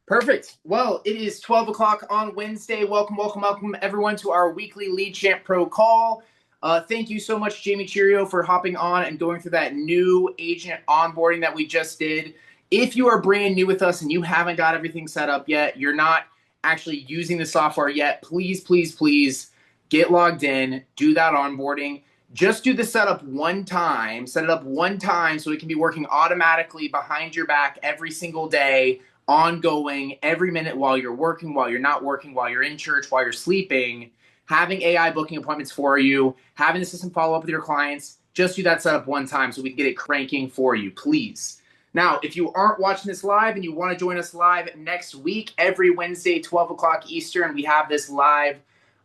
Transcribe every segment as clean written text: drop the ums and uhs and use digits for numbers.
Perfect. Well, it is 12 o'clock on Wednesday. Welcome, everyone, to our weekly Lead Champ Pro call. Thank you so much, Jamie Cheerio, for hopping on and going through that new agent onboarding that we just did. If you are brand new with us and you haven't got everything set up yet, you're not actually using the software yet, please get logged in, do that onboarding. Just do the setup one time, set it up one time so it can be working automatically behind your back every single day, ongoing, every minute while you're working, while you're not working, while you're in church, while you're sleeping, having AI booking appointments for you, having the system follow up with your clients. Just do that setup one time so we can get it cranking for you, please. Now, if you aren't watching this live and you want to join us live next week, every Wednesday, 12 o'clock Eastern, we have this live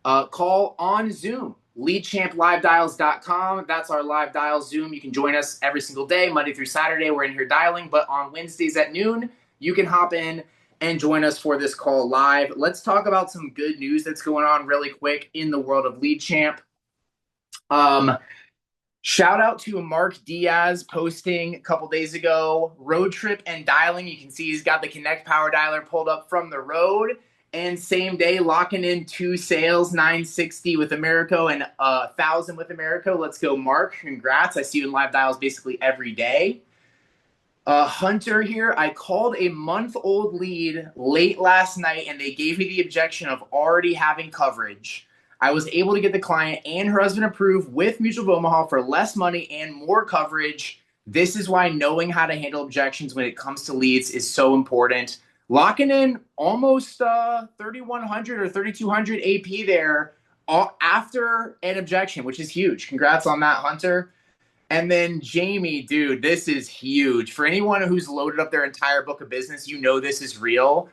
call on Zoom. LeadChampLiveDials.com. That's our live dial Zoom. You can join us every single day, Monday through Saturday. We're in here dialing, but on Wednesdays at noon, you can hop in and join us for this call live. Let's talk about some good news that's going on really quick in the world of Lead Champ. Shout out to Mark Diaz posting a couple days ago, road trip and dialing. You can see he's got the Connect Power Dialer pulled up from the road. And same day, locking in 2 sales, 960 with Americo and 1,000 with Americo. Let's go, Mark. Congrats. I see you in live dials basically every day. Hunter here. I called a month-old lead late last night, and they gave me the objection of already having coverage. I was able to get the client and her husband approved with Mutual of Omaha for less money and more coverage. This is why knowing how to handle objections when it comes to leads is so important. Locking in almost 3,100 or 3,200 AP there after an objection, which is huge. Congrats on that, Hunter. And then Jamie, dude, this is huge. For anyone who's loaded up their entire book of business, you know this is real.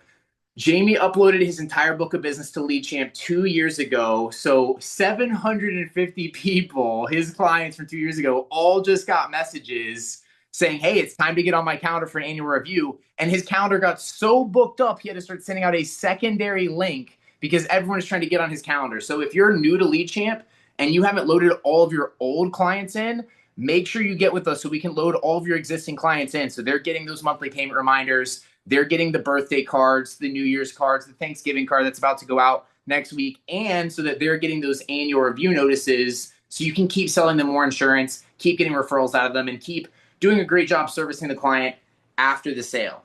Jamie uploaded his entire book of business to LeadChamp 2 years ago. So 750 people, his clients from 2 years ago, all just got messages saying, hey, it's time to get on my calendar for an annual review. And his calendar got so booked up, he had to start sending out a secondary link because everyone is trying to get on his calendar. So if you're new to LeadChamp and you haven't loaded all of your old clients in, make sure you get with us so we can load all of your existing clients in. So they're getting those monthly payment reminders. They're getting the birthday cards, the New Year's cards, the Thanksgiving card that's about to go out next week. And so that they're getting those annual review notices so you can keep selling them more insurance, keep getting referrals out of them, and keep doing a great job servicing the client after the sale.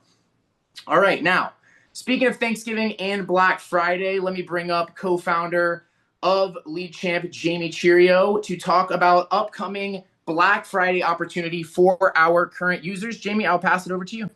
All right, now, speaking of Thanksgiving and Black Friday, let me bring up co-founder of LeadChamp, Jamie Cheerio, to talk about upcoming Black Friday opportunity for our current users. Jamie, I'll pass it over to you.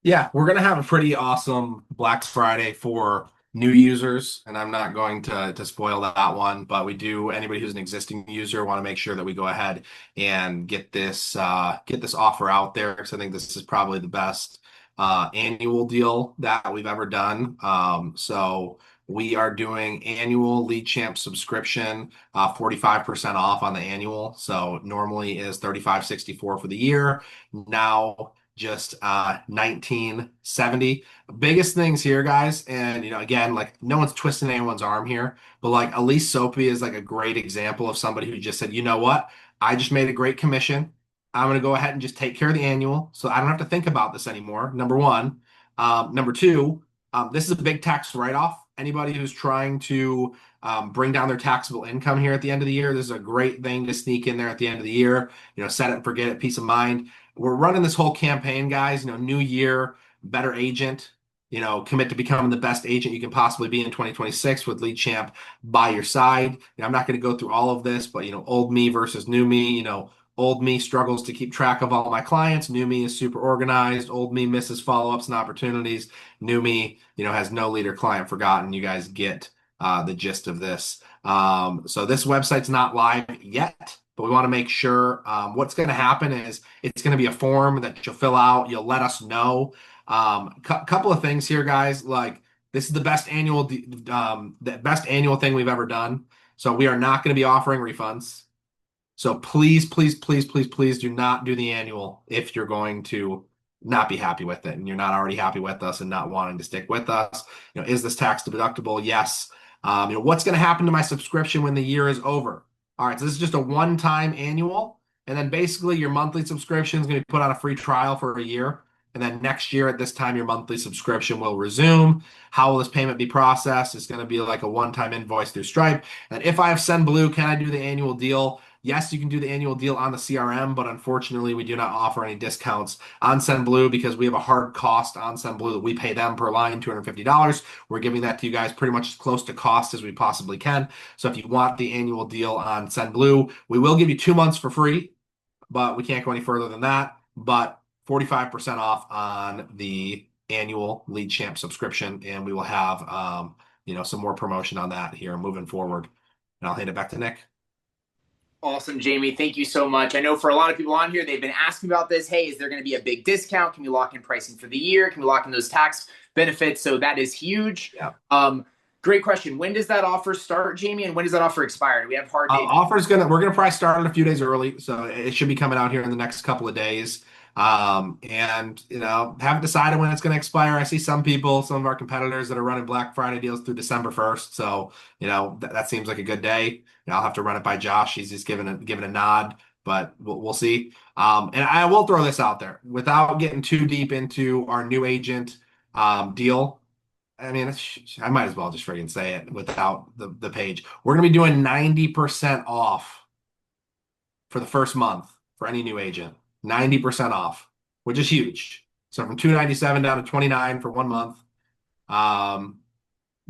Yeah, we're going to have a pretty awesome Black Friday for new users, and I'm not going to spoil that one, but we do, anybody who's an existing user, want to make sure that we go ahead and get this offer out there, because I think this is probably the best annual deal that we've ever done. So we are doing annual LeadChamp subscription, 45% off on the annual. So normally is $35.64 for the year. Now just 1970. Biggest things here, guys, and again, like, no one's twisting anyone's arm here, but like Elise Soapy is like a great example of somebody who just said, you know what, I just made a great commission. I'm going to go ahead and just take care of the annual, so I don't have to think about this anymore. Number one. Number two, this is a big tax write-off. Anybody who's trying to bring down their taxable income here at the end of the year, this is a great thing to sneak in there at the end of the year. Set it and forget it, peace of mind. We're running this whole campaign, guys. New year, better agent. Commit to becoming the best agent you can possibly be in 2026 with LeadChamp by your side. I'm not going to go through all of this, but old me versus new me. Old me struggles to keep track of all my clients. New me is super organized. Old me misses follow-ups and opportunities. New me, has no lead or client forgotten. You guys get the gist of this. So this website's not live yet, but we want to make sure what's going to happen is it's going to be a form that you'll fill out. You'll let us know. Couple of things here, guys. Like, this is the best annual thing we've ever done. So we are not going to be offering refunds. So please do not do the annual if you're going to not be happy with it and you're not already happy with us and not wanting to stick with us. Is this tax deductible? Yes. What's going to happen to my subscription when the year is over? All right, so this is just a one-time annual, and then basically your monthly subscription is going to be put on a free trial for a year. And then next year at this time, your monthly subscription will resume. How will this payment be processed? It's going to be like a one-time invoice through Stripe. And if I have Send Blue, can I do the annual deal? Yes, you can do the annual deal on the CRM, but unfortunately, we do not offer any discounts on Send Blue because we have a hard cost on Send Blue that we pay them per line, $250. We're giving that to you guys pretty much as close to cost as we possibly can. So if you want the annual deal on Send Blue, we will give you 2 months for free, but we can't go any further than that. But 45% off on the annual Lead Champ subscription, and we will have some more promotion on that here moving forward. And I'll hand it back to Nick. Awesome, Jamie. Thank you so much. I know for a lot of people on here, they've been asking about this. Hey, is there going to be a big discount? Can we lock in pricing for the year? Can we lock in those tax benefits? So that is huge. Yeah. Great question. When does that offer start, Jamie? And when does that offer expire? Do we have hard dates? We're gonna probably start it a few days early, so it should be coming out here in the next couple of days. And haven't decided when it's gonna expire. I see some of our competitors that are running Black Friday deals through December 1st. So that seems like a good day. I'll have to run it by Josh. He's just giving a nod, but we'll see. And I will throw this out there without getting too deep into our new agent deal. I mean, I might as well just friggin' say it without the page. We're going to be doing 90% off for the first month for any new agent. 90% off, which is huge. So from $297 down to $29 for 1 month.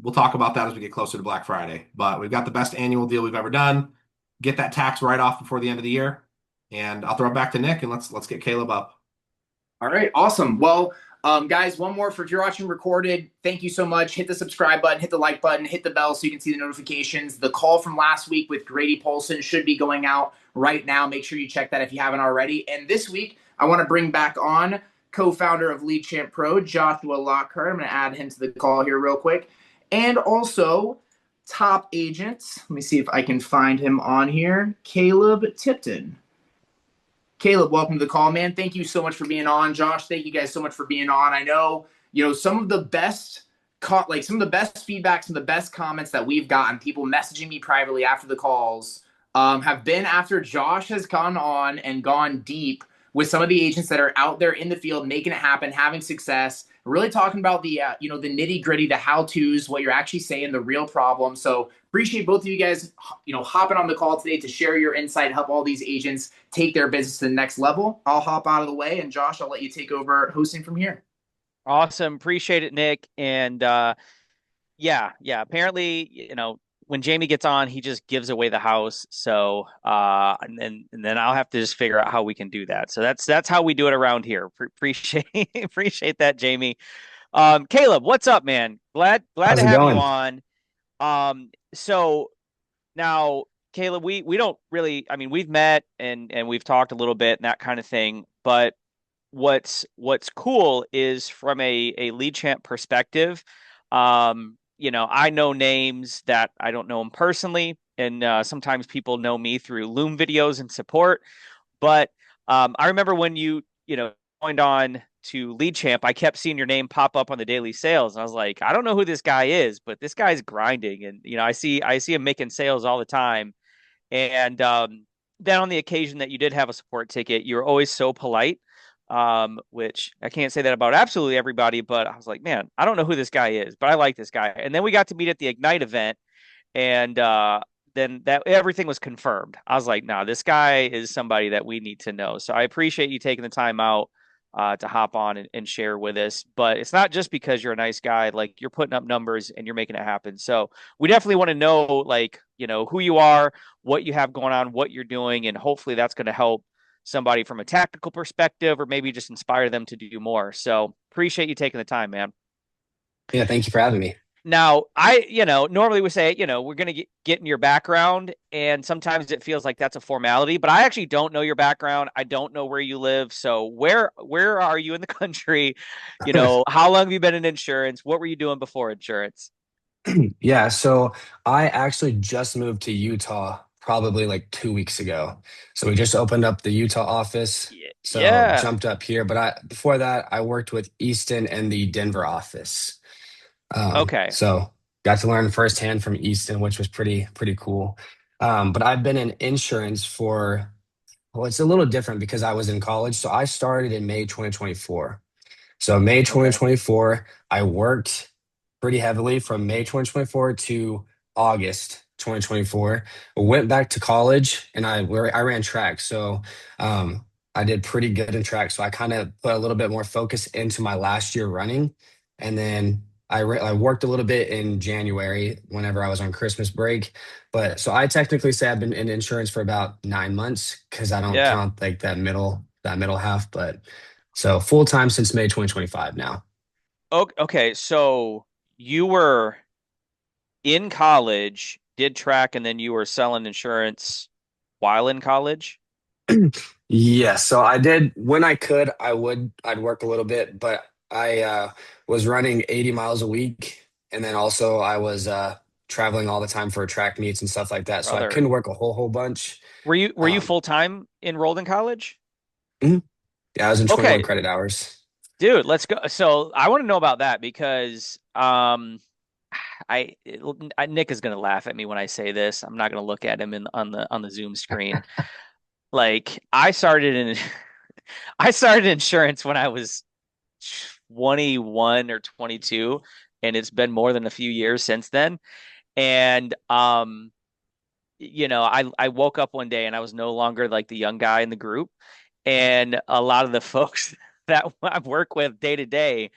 We'll talk about that as we get closer to Black Friday. But we've got the best annual deal we've ever done. Get that tax write-off before the end of the year. And I'll throw it back to Nick, and let's get Kaleb up. All right, awesome. Well, guys, one more for if you're watching recorded, thank you so much. Hit the subscribe button, hit the like button, hit the bell so you can see the notifications. The call from last week with Grady Polson should be going out right now. Make sure you check that if you haven't already. And this week, I want to bring back on co-founder of Lead Champ Pro, Joshua Lockhart. I'm going to add him to the call here real quick. And also, top agents. Let me see if I can find him on here. Kaleb Tipton. Kaleb, welcome to the call, man. Thank you so much for being on. Josh, thank you guys so much for being on. I know, some of the best feedback, some of the best comments that we've gotten, people messaging me privately after the calls, have been after Josh has gone on and gone deep with some of the agents that are out there in the field, making it happen, having success, really talking about the nitty gritty, the how-tos, what you're actually saying, the real problem. So appreciate both of you guys, hopping on the call today to share your insight, help all these agents take their business to the next level. I'll hop out of the way, and Josh, I'll let you take over hosting from here. Awesome. Appreciate it, Nick. And yeah. Apparently, when Jamie gets on, he just gives away the house. So and then I'll have to just figure out how we can do that. So that's how we do it around here. Appreciate that, Jamie. Kaleb, what's up, man? Glad How's to it have going? you on. So now, Kaleb, we don't really, I mean, we've met and we've talked a little bit and that kind of thing, but what's cool is from a lead champ perspective. I know names that I don't know them personally, and sometimes people know me through Loom videos and support. But I remember when you joined on to Lead Champ, I kept seeing your name pop up on the daily sales, and I was like, I don't know who this guy is, but this guy's grinding, and I see him making sales all the time. And then on the occasion that you did have a support ticket, you were always so polite, which I can't say that about absolutely everybody, but I was like, man, I don't know who this guy is, but I like this guy. And then we got to meet at the Ignite event, and then that everything was confirmed. I was like, nah, this guy is somebody that we need to know. So I appreciate you taking the time out to hop on and share with us. But it's not just because you're a nice guy, like you're putting up numbers and you're making it happen. So we definitely want to know, like, who you are, what you have going on, what you're doing, and hopefully that's going to help somebody from a tactical perspective or maybe just inspire them to do more. So appreciate you taking the time, man. Yeah, thank you for having me. Now, I, normally we say, we're going to get in your background, and sometimes it feels like that's a formality, but I actually don't know your background. I don't know where you live. So where are you in the country? How long have you been in insurance? What were you doing before insurance? Yeah, so I actually just moved to Utah probably like 2 weeks ago. So we just opened up the Utah office. So Yeah. jumped up here. But before that, I worked with Easton and the Denver office. Okay. So got to learn firsthand from Easton, which was pretty cool. But I've been in insurance well, it's a little different because I was in college. So I started in May 2024. So May Okay. 2024, I worked pretty heavily from May 2024 to August 2024. Went back to college and I ran track. So I did pretty good in track. So I kind of put a little bit more focus into my last year running. And then I worked a little bit in January whenever I was on Christmas break. But so I technically say I've been in insurance for about 9 months because I don't Yeah. count like that middle half. But so full time since May 2025 now. Okay. So you were in college, did track, and then you were selling insurance while in college? Yeah, so I did when I could, I'd work a little bit, but I was running 80 miles a week, and then also I was traveling all the time for track meets and stuff like that. So I Brother. couldn't work a whole bunch. Were you Um, full time enrolled in college? mhm. Yeah, I was in 21 Okay, credit hours. dude, let's go. So I want to know about that because I, Nick is gonna laugh at me when I say this. I'm not gonna look at him on the Zoom screen. Like I started insurance when I was 21 or 22, and it's been more than a few years since then. And I woke up one day and I was no longer like the young guy in the group. And a lot of the folks that I work with day to day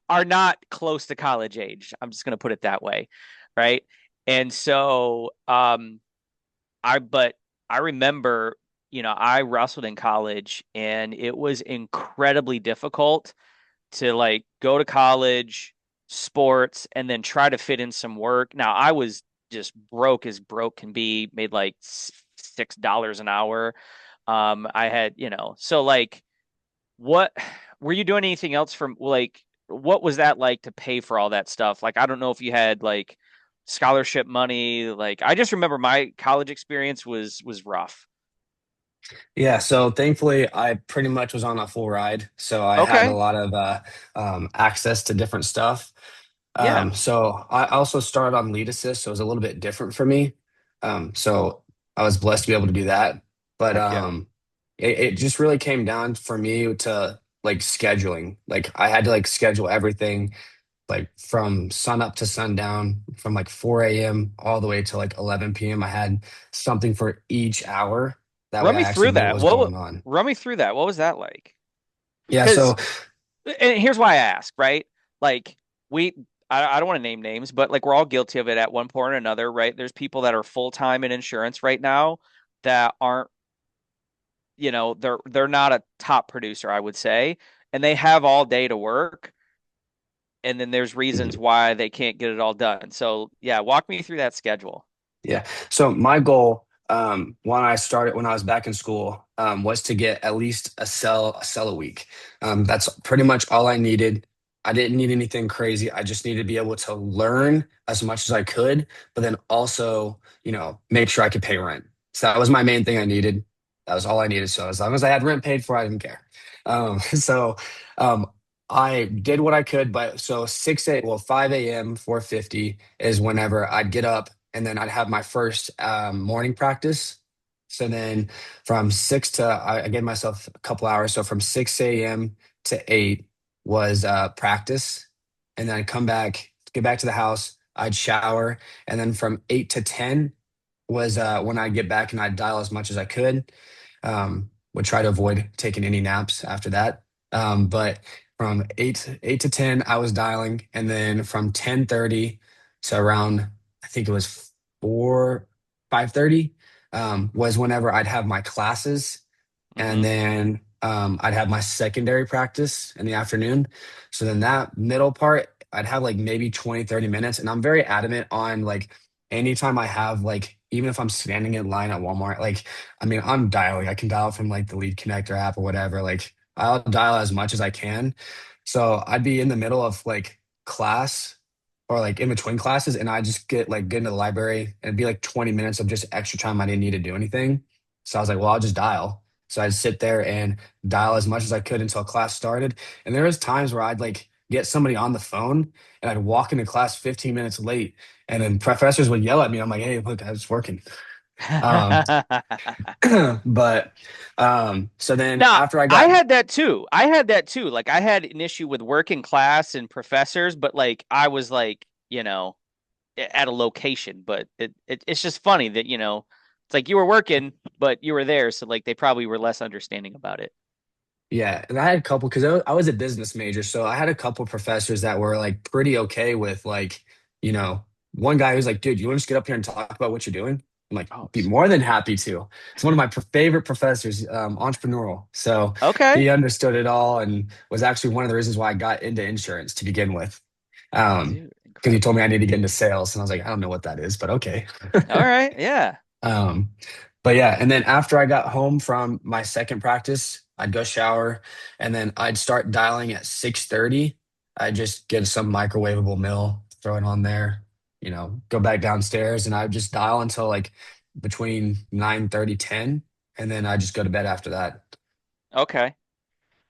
are not close to college age. I'm just going to put it that way. Right. And so, but I remember, I wrestled in college and it was incredibly difficult to like go to college, sports, and then try to fit in some work. Now, I was just broke as broke can be, made like $6 an hour. I had, so like, what were you doing anything else from like, what was that like to pay for all that stuff? Like, I don't know if you had like scholarship money. Like, I just remember my college experience was rough. Yeah, so thankfully I pretty much was on a full ride. So I had a Okay. lot of access to different stuff. Yeah. So I also started on lead assist, so it was a little bit different for me. So I was blessed to be able to do that. But Heck yeah. it just really came down for me to like scheduling. Like I had to like schedule everything like from sun up to sundown, from like 4 a.m. all the way to like 11 p.m. I had something for each hour. That way Run I me actually through knew what that. was going on. Run me through that. What was that like? Yeah, Because so and here's why I ask, right? Like we I don't want to name names, but like we're all guilty of it at one point or another, right? There's people that are full time in insurance right now that aren't, they're not a top producer, I would say, and they have all day to work, and then there's reasons mhm. why they can't get it all done. So yeah, walk me through that schedule. Yeah. So my goal, when I started when I was back in school, was to get at least a sell a week. That's pretty much all I needed. I didn't need anything crazy. I just needed to be able to learn as much as I could, but then also, make sure I could pay rent. So that was my main thing I needed. That was all I needed. So as long as I had rent paid for, I didn't care. So um, I did what I could, but so 5 a.m., 4:50 is whenever I'd get up and then I'd have my first morning practice. So then from I gave myself a couple hours. So from 6 a.m. to 8 was practice. And then I'd come back, get back to the house, I'd shower. And then from 8 to 10 was when I'd get back and I'd dial as much as I could. Would try to avoid taking any naps after that. But from 8 to 10, I was dialing. And then from 10:30 to around I think it was 5:30 was whenever I'd have my classes, and Mm-hmm. then I'd have my secondary practice in the afternoon. So then that middle part, I'd have like maybe 20, 30 minutes. And I'm very adamant on like anytime I have like, even if I'm standing in line at Walmart, like, I mean, I'm dialing. I can dial from like the Lead Connector app or whatever. Like, I'll dial as much as I can. So I'd be in the middle of like class or like in between classes, and I just get into the library and it'd be like 20 minutes of just extra time I didn't need to do anything. So I was like, well, I'll just dial. So I'd sit there and dial as much as I could until class started. And there was times where I'd like get somebody on the phone and I'd walk into class 15 minutes late, and then professors would yell at me. I'm like, hey, look, I was working. Um, but so then Now, after I I got had that too. I had that too. Like I had an issue with working class and professors, but like I was like, at a location, but it's just funny that, it's like you were working, but you were there, so like they probably were less understanding about it. Yeah, and I had a couple because I was a business major, so I had a couple professors that were like pretty okay with like, you know, one guy who's like, "Dude, you want to just get up here and talk about what you're doing?" I'm like, Oh, "Be more than happy to." It's one of my favorite professors, entrepreneurial. So okay. he understood it all and was actually one of the reasons why I got into insurance to begin with. Dude, Because he told me I incredible. need to get into sales, and I was like, I don't know what that is, but okay. All right, yeah. Um, but yeah, and then after I got home from my second practice, I'd go shower and then I'd start dialing at 6:30. I'd just get some microwavable meal, throw it on there, go back downstairs and I'd just dial until like between 9:30, 10, and then I just go to bed after that. Okay.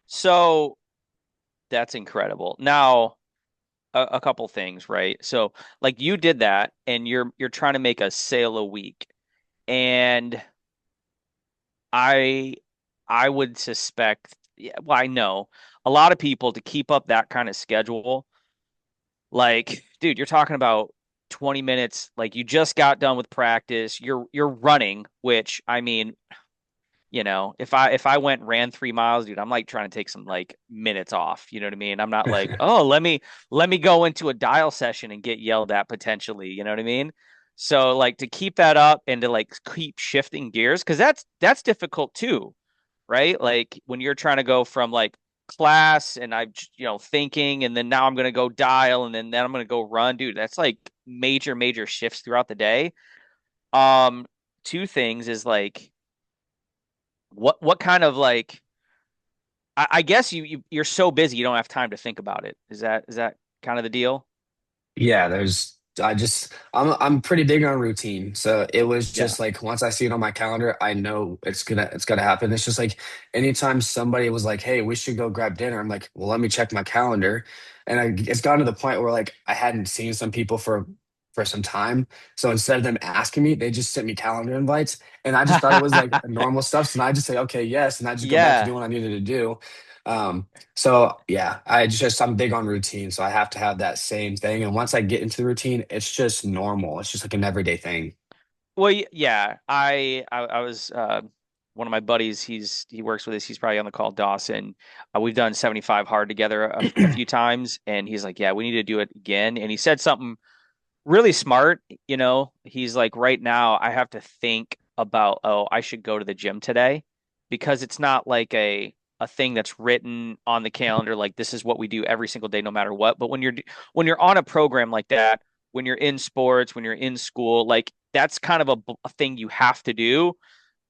So that's incredible. Now, a couple things, right? So, like you did that and you're trying to make a sale a week. And I I would suspect, yeah, well, I know a lot of people to keep up that kind of schedule. Like, dude, you're talking about 20 minutes, like you just got done with practice. You're running, which I mean, if I went and ran 3 miles, dude, I'm like trying to take some like minutes off. You know what I mean? I'm not like, oh, let me go into a dial session and get yelled at potentially. You know what I mean? So like to keep that up and to like keep shifting gears, because that's difficult too, right? Like when you're trying to go from like class and I'm thinking, and then now I'm gonna go dial, and then I'm gonna go run, dude. That's like major shifts throughout the day. Um, Two things is like what kind of like I guess you're so busy you don't have time to think about it. Is that kind of the deal? Yeah, I'm pretty big on routine. So it was Yeah. just like once I see it on my calendar, I know it's gonna happen. It's just like anytime somebody was like, "Hey, we should go grab dinner," I'm like, "Well, let me check my calendar." And it's gotten to the point where like I hadn't seen some people for some time. So instead of them asking me, they just sent me calendar invites. And I just thought it was like normal stuff. So I just say, okay, yes, and I just go back to Yeah. doing what I needed to do. So yeah, I'm big on routine, so I have to have that same thing. And once I get into the routine, it's just normal. It's just like an everyday thing. Well, yeah. I was one of my buddies. He works with us. He's probably on the call, Dawson. We've done 75 hard together a few times, and he's like, "Yeah, we need to do it again." And he said something really smart. He's like, "Right now, I have to think about, oh, I should go to the gym today," because it's not like a thing that's written on the calendar like this is what we do every single day no matter what. But when you're on a program like that, when you're in sports, when you're in school, like that's kind of a thing you have to do.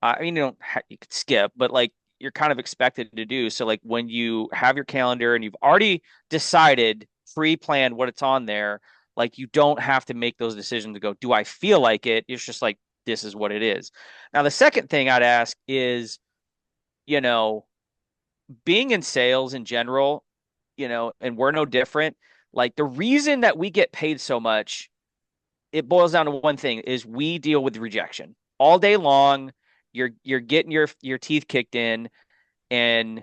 I mean, you could skip, but like you're kind of expected to do. So like when you have your calendar and you've already decided, pre-planned what it's on there, like you don't have to make those decisions to go, do I feel like it? It's just like this is what it is. Now the second thing I'd ask is, you know, being in sales in general, and we're no different. Like the reason that we get paid so much, it boils down to one thing: is we deal with rejection all day long. You're getting your teeth kicked in, and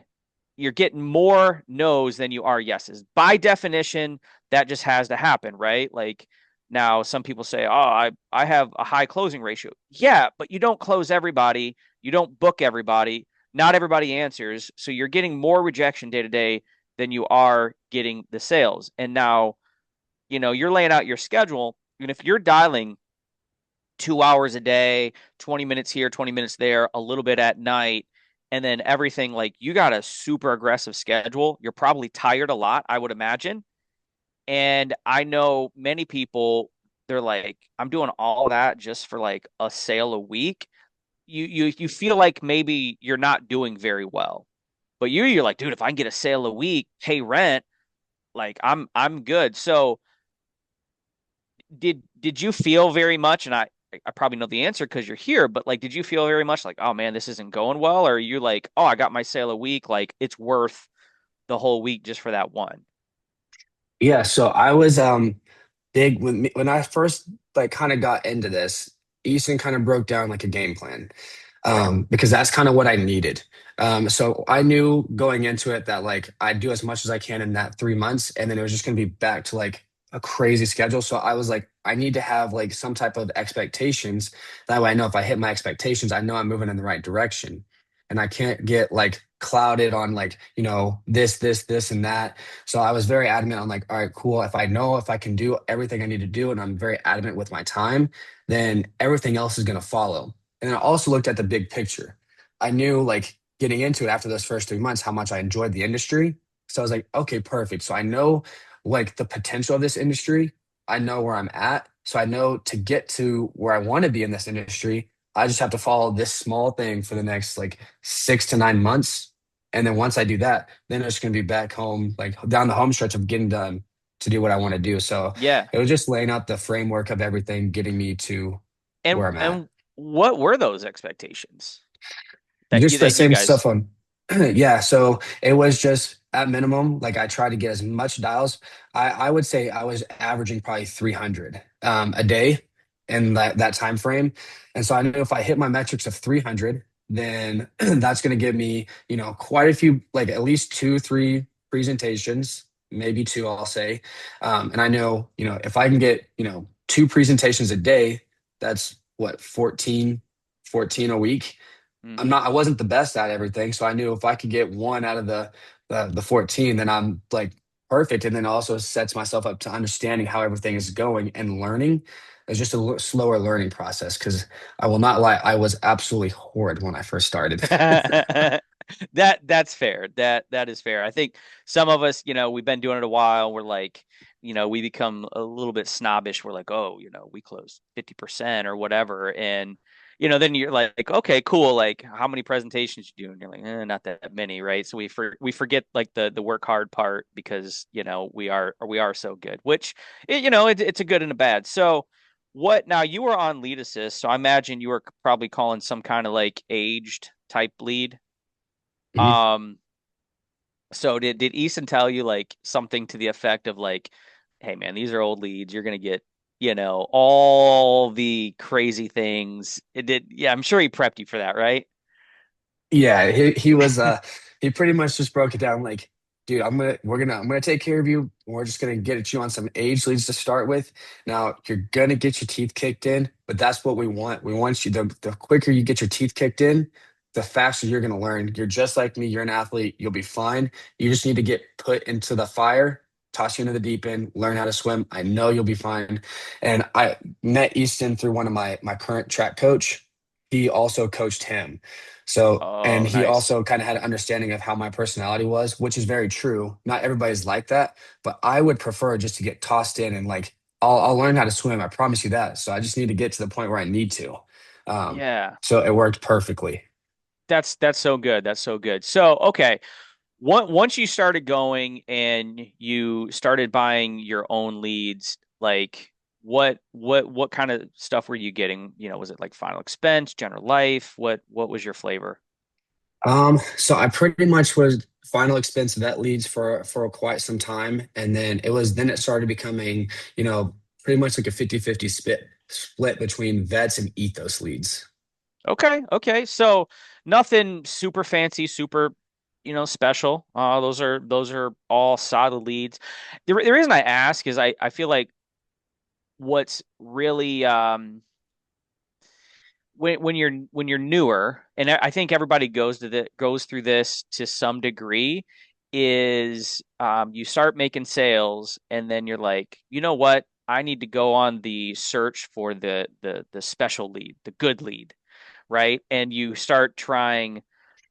you're getting more no's than you are yeses. By definition, that just has to happen, right? Like now some people say, "Oh, I have a high closing ratio." Yeah, but you don't close everybody, you don't book everybody, not everybody answers, so you're getting more rejection day to day than you are getting the sales. And now, you're laying out your schedule, and if you're dialing 2 hours a day, 20 minutes here, 20 minutes there, a little bit at night, and then everything, like you got a super aggressive schedule. You're probably tired a lot, I would imagine. And I know many people, they're like, I'm doing all that just for like a sale a week. You feel like maybe you're not doing very well. But you're like, dude, if I can get a sale a week, pay rent, like I'm good. So did you feel very much, and I probably know the answer because you're here, but like did you feel very much like, oh man, this isn't going well? Or are you like, oh, I got my sale a week, like it's worth the whole week just for that one? Yeah, so I was big when I first like kind of got into this. Easton kind of broke down like a game plan, because that's kind of what I needed. So I knew going into it that like I'd do as much as I can in that 3 months, and then it was just going to be back to like a crazy schedule. So I was like, I need to have like some type of expectations. That way I know if I hit my expectations, I know I'm moving in the right direction. And I can't get like clouded on like, this, and that. So I was very adamant on like, all right, cool. If I know if I can do everything I need to do and I'm very adamant with my time, then everything else is going to follow. And I also looked at the big picture. I knew like getting into it after those first 3 months how much I enjoyed the industry. So I was like, okay, perfect. So I know like the potential of this industry. I know where I'm at. So I know to get to where I want to be in this industry, I just have to follow this small thing for the next like 6 to 9 months. And then once I do that, then it's going to be back home, like down the home stretch of getting done to do what I want to do. So Yeah. it was just laying out the framework of everything, getting me to where I'm at. And what were those expectations Just the that you same guys? stuff on, yeah. So it was just at minimum, like I tried to get as much dials. I would say I was averaging probably 300 a day in that time frame. And so I knew if I hit my metrics of 300, then that's going to give me, quite a few, like at least 2, 3 presentations, maybe two, I'll say. And I know, if I can get, 2 presentations a day, that's what, 14 a week. Hmm. I wasn't the best at everything. So I knew if I could get one out of the 14, then I'm like perfect. And then also sets myself up to understanding how everything is going and learning. It's just a slower learning process because I will not lie, I was absolutely horrid when I first started. That's fair. That is fair. I think some of us, we've been doing it a while. We're like, we become a little bit snobbish. We're like, oh, we close 50% or whatever. And, then you're like, okay, cool. Like how many presentations you do? And you're like, not that many, right? So we forget like the work hard part because, we are so good, which, it's a good and a bad. So what now you were on lead assist. So I imagine you were probably calling some kind of like aged type lead. Mhm. Um, so did Easton tell you like something to the effect of like, hey man, these are old leads. You're gonna get, all the crazy things. It did, yeah, I'm sure he prepped you for that, right? Yeah, he was he pretty much just broke it down like, dude, I'm gonna take care of you. We're just gonna get you on some age leads to start with. Now you're gonna get your teeth kicked in, but that's what we want. We want you the quicker you get your teeth kicked in, the faster you're gonna learn. You're just like me, you're an athlete, you'll be fine. You just need to get put into the fire, toss you into the deep end, learn how to swim. I know you'll be fine. And I met Easton through one of my current track coach. He also coached him. So, and Oh, he nice. also kind of had an understanding of how my personality was, which is very true. Not everybody's like that, but I would prefer just to get tossed in and like I'll learn how to swim. I promise you that. So I just need to get to the point where I need to. Um, Yeah. so it worked perfectly. That's so good. That's so good. So, okay. Once you started going and you started buying your own leads, like what kind of stuff were you getting? Was it like Final Expense, General Life? What was your flavor? So I pretty much was final expense vet leads for quite some time. And then it started becoming, pretty much like a 50-50 split between vets and ethos leads. Okay, okay. So nothing super fancy, super, special. Those are all solid leads. The reason I ask is I feel like what's really when you're newer, and I think everybody goes through this to some degree, is you start making sales, and then you're like, you know what? I need to go on the search for the special lead, the good lead, right? And you start trying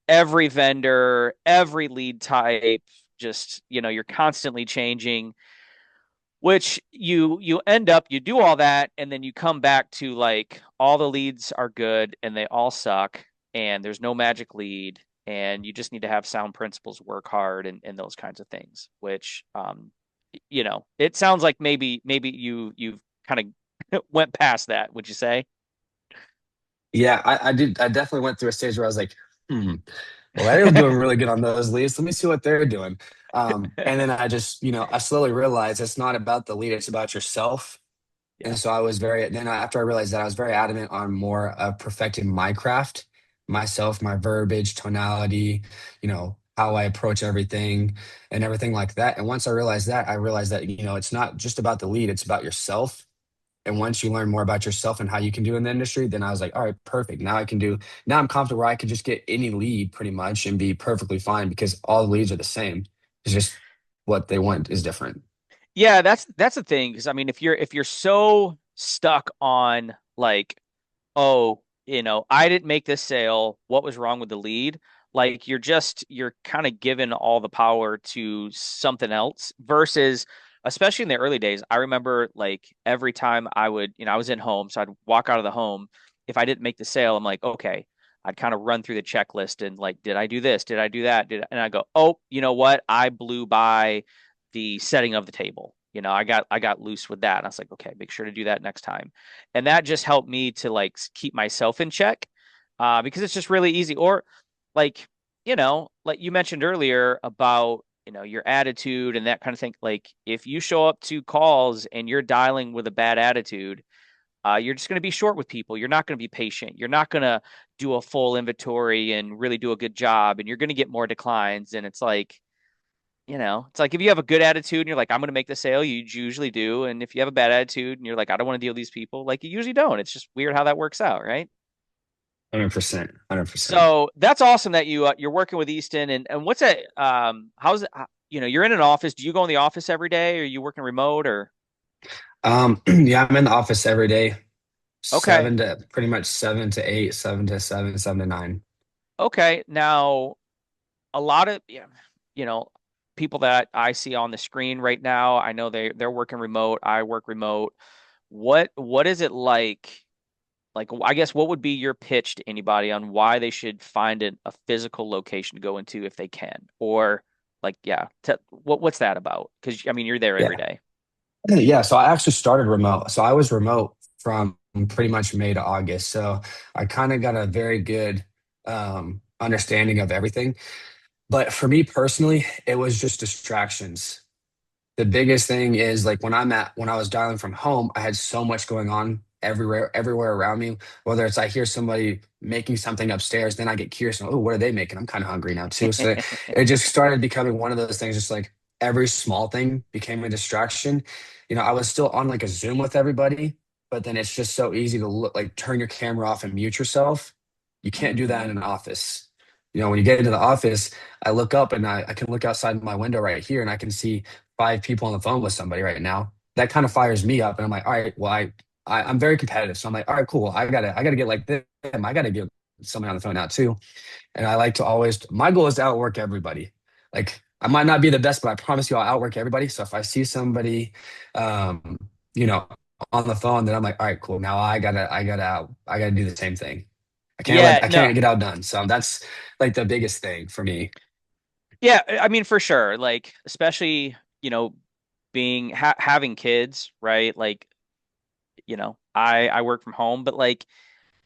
every vendor, every lead type, just, you're constantly changing, which you end up you do all that and then you come back to like all the leads are good and they all suck and there's no magic lead and you just need to have sound principles, work hard, and those kinds of things, which it sounds like maybe you've kind of went past that, would you say? Yeah, I did. I definitely went through a stage where I was like, well, they're doing really good on those leads. Let me see what they're doing. And then I just, I slowly realized it's not about the lead, it's about yourself. Yeah. And so I was very, then after I realized that, I was very adamant on more of perfecting my craft, myself, my verbiage, tonality, how I approach everything and everything like that. And once I realized that, it's not just about the lead, it's about yourself. And once you learn more about yourself and how you can do in the industry, then I was like, all right, perfect. Now I'm confident where I could just get any lead pretty much and be perfectly fine because all the leads are the same. It's just what they want is different. Yeah, that's the thing. Because I mean, if you're so stuck on like, oh, I didn't make this sale. What was wrong with the lead? Like you're kind of given all the power to something else versus, especially in the early days. I remember like every time I would, I was in home, so I'd walk out of the home. If I didn't make the sale, I'm like, okay. I'd kind of run through the checklist and like, did I do this? Did I do that? And I go, oh, you know what? I blew by the setting of the table. I got loose with that. And I was like, okay, make sure to do that next time. And that just helped me to like keep myself in check, because it's just really easy. Or like, like you mentioned earlier about, your attitude and that kind of thing. Like if you show up to calls and you're dialing with a bad attitude, you're just going to be short with people. You're not going to be patient. You're not going to do a full inventory and really do a good job. And you're going to get more declines. And it's like if you have a good attitude and you're like, I'm going to make the sale, you usually do. And if you have a bad attitude and you're like, I don't want to deal with these people, like you usually don't. It's just weird how that works out, right? 100%. 100%. So that's awesome that you're working with Easton. And what's that? How's it? You're in an office. Do you go in the office every day, or are you working remote? Or Yeah, I'm in the office every day, okay, pretty much 7 to 8, 7 to 7, 7 to 9. okay. Now a lot of you know people that I see on the screen right now, I know they're working remote. I work remote. What is it like? Like, I guess what would be your pitch to anybody on why they should find a physical location to go into if they can? Or like, yeah, what's that about? Because I mean, you're there every Yeah. day. Yeah. So I actually started remote. So I was remote from pretty much May to August. So I kind of got a very good understanding of everything. But for me personally, it was just distractions. The biggest thing is like when I was dialing from home, I had so much going on everywhere around me. Whether it's I hear somebody making something upstairs, then I get curious. Oh, what are they making? I'm kind of hungry now too. So it just started becoming one of those things. Just like every small thing became a distraction. I was still on like a Zoom with everybody, but then it's just so easy to look like turn your camera off and mute yourself. You can't do that Hmm. in an office. When you get into the office, I look up and I can look outside my window right here and I can see 5 people on the phone with somebody right now. That kind of fires me up, and I'm like, all right, well, I'm very competitive, so I'm like, all right, cool. I gotta get like them. I gotta get somebody on the phone now too. And I like to always. My goal is to outwork everybody. Like I might not be the best, but I promise you, I'll outwork everybody. So if I see somebody, um, you know, on the phone, then I'm like, all right, cool. Now I gotta do the same thing. Yeah, I no, can't get outdone. So that's like the biggest thing for me. yeah, I mean for sure. Like especially, being having kids, right? Like, I work from home, but like,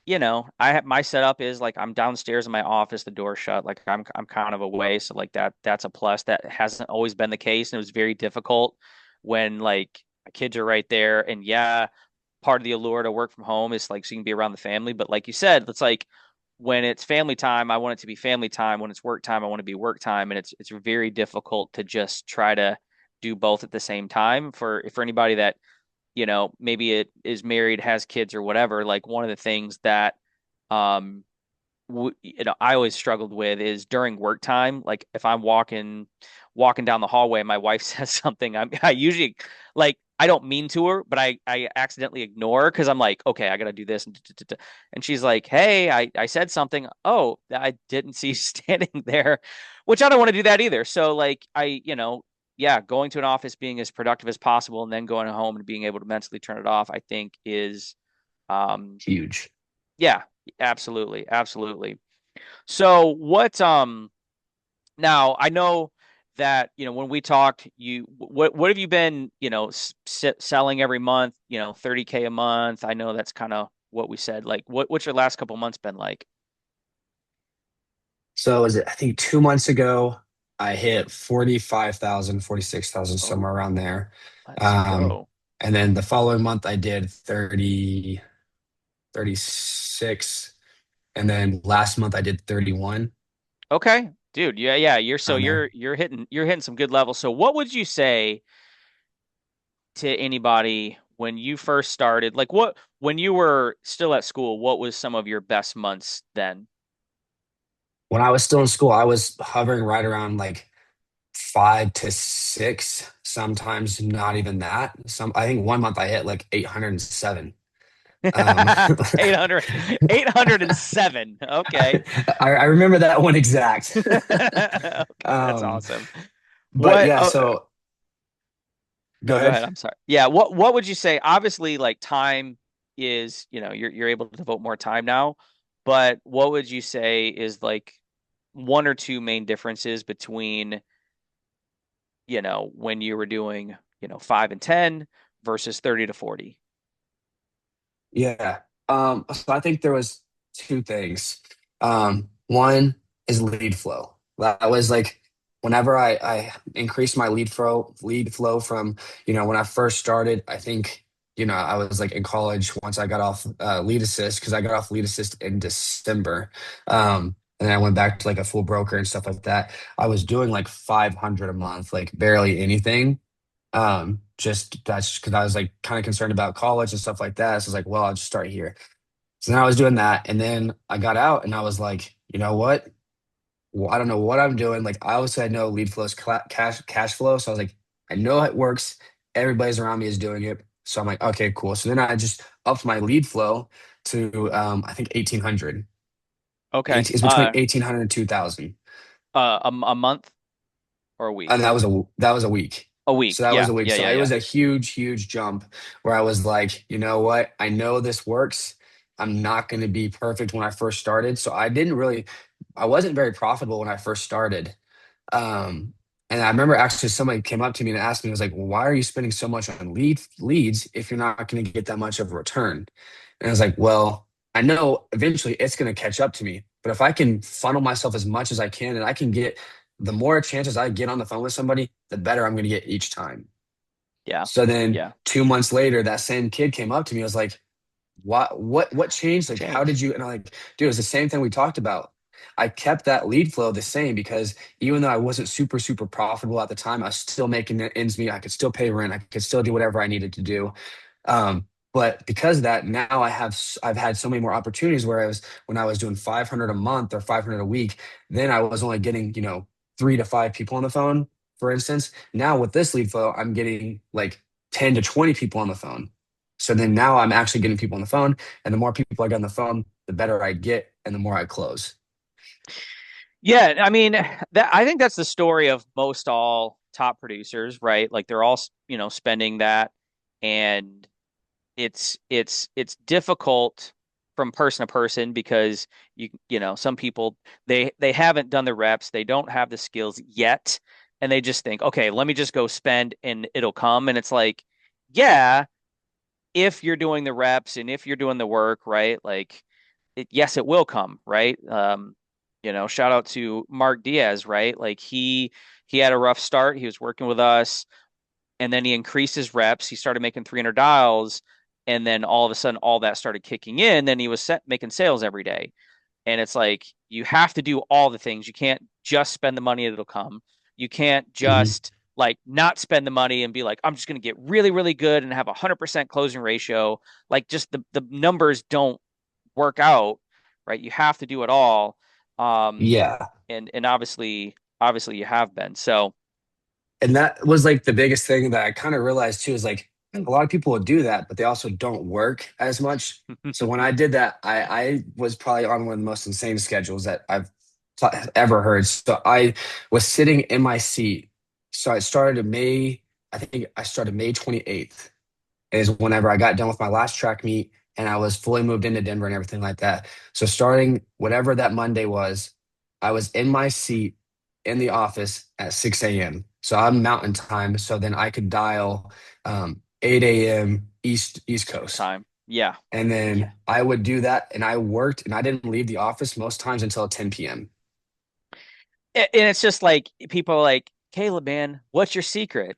I have my setup is like I'm downstairs in my office, the door shut, like I'm kind of away, so like that's a plus. That hasn't always been the case, and it was very difficult when like my kids are right there. And yeah, part of the allure to work from home is like so you can be around the family, but like you said, it's like when it's family time, I want it to be family time. When it's work time, I want to be work time, and it's very difficult to just try to do both at the same time. For anybody that maybe it is married, has kids or whatever, like one of the things that um I always struggled with is during work time, like if I'm walking down the hallway and my wife says something, I usually like I don't mean to her, but I accidentally ignore her because I'm like, okay, I gotta do this, and she's like, hey, I said something. Oh, I didn't see you standing there, which I don't want to do that either. So like yeah, going to an office, being as productive as possible, and then going home and being able to mentally turn it off, I think is um Huge. yeah, absolutely, absolutely. So now I know that when we talked, what have you been selling every month, 30K a month. I know that's kind of what we said. Like what's your last couple months been like? So is it, I think 2 months ago, I hit 45,000, 46,000, Oh, somewhere around there. let's Um, go. And then the following month I did 30, 36. And then last month I did 31 Okay, dude. Yeah, yeah. You're so around there. you're hitting some good levels. So what would you say to anybody when you first started? Like what when you were still at school, what was some of your best months then? When I was still in school, I was hovering right around like 5 to 6, sometimes not even that. I think one month I hit like 807. Um, 800, 807. Okay. I remember that one exact. Okay, that's Um, awesome. but What yeah, oh, so go no, go ahead. ahead. I'm sorry. Yeah, what would you say? Obviously, like time is, you're able to devote more time now, but what would you say is like one or two main differences between, when you were doing, 5 and 10 versus 30 to 40? Yeah. So I think there was two things. One is lead flow. That was like whenever I increased my lead flow from, when I first started, I think, I was like in college once I got off lead assist because I got off lead assist in December. And then I went back to like a full broker and stuff like that. I was doing like 500 a month, like barely anything. Just that's because I was like kind of concerned about college and stuff like that. So I was like, well, I'll just start here. So then I was doing that, and then I got out, and I was like, you know what? Well, I don't know what I'm doing. Like I obviously I know lead flow is cash flow, so I was like, I know it works. Everybody's around me is doing it, so I'm like, okay, cool. So then I just upped my lead flow to I think 1800. Okay. 18 is between 1800 and 2000. A month or a And week? that was a week. A So week. that was Yeah. a week. Yeah. So Yeah. it Yeah. was a huge, huge jump where I was like, you know what? I know this works. I'm not going to be perfect when I first started. So I wasn't very profitable when I first started. Um, and I remember actually somebody came up to me and asked me, was like, well, why are you spending so much on leads if you're not going to get that much of a return? And I was like, well, I know eventually it's going to catch up to me. But if I can funnel myself as much as I can and I can get the more chances I get on the phone with somebody, the better I'm going to get each time. Yeah. So then Yeah. 2 months later, that same kid came up to me. I was like, what changed? Like, how did Changed. you? And I'm like, dude, it was the same thing we talked about. I kept that lead flow the same because even though I wasn't super, super profitable at the time, I was still making the ends meet. I could still pay rent. I could still do whatever I needed to do. But because of that, now I've had so many more opportunities where when I was doing 500 a month or 500 a week, then I was only getting, 3 to 5 people on the phone, for instance. Now with this lead flow, I'm getting like 10 to 20 people on the phone. So then now I'm actually getting people on the phone, and the more people I get on the phone, the better I get and the more I close. Yeah, I mean, I think that's the story of most all top producers, right? Like they're all, spending that, and it's difficult from person to person because some people they haven't done the reps, they don't have the skills yet, and they just think, okay, let me just go spend and it'll come. And it's like, yeah, if you're doing the reps and if you're doing the work, right? Like, yes, it will come, right? Shout out to Mark Diaz, right? Like he had a rough start. He was working with us, and then he increased his reps. He started making 300 dials, and then all of a sudden, all that started kicking in. Then he was making sales every day. And it's like you have to do all the things. You can't just spend the money and it'll come. You can't Mhm. just like not spend the money and be like, I'm just going to get really, really good and have 100% closing ratio. Like just the numbers don't work out, right? You have to do it all. Um, Yeah. and obviously you have been. So And that was like the biggest thing that I kind of realized too is like a lot of people will do that, but they also don't work as much. So when I did that, I was probably on one of the most insane schedules that ever heard. So I was sitting in my seat. So I think I started May 28th is whenever I got done with my last track meet and I was fully moved into Denver and everything like that. So starting whatever that Monday was, I was in my seat in the office at 6 a.m. So I'm mountain time. So then I could dial 8 a.m. East Coast. time. Yeah. And Yeah. then I would do that and I worked and I didn't leave the office most times until 10 p.m. And it's just like people are like, Kaleb, man, what's your secret?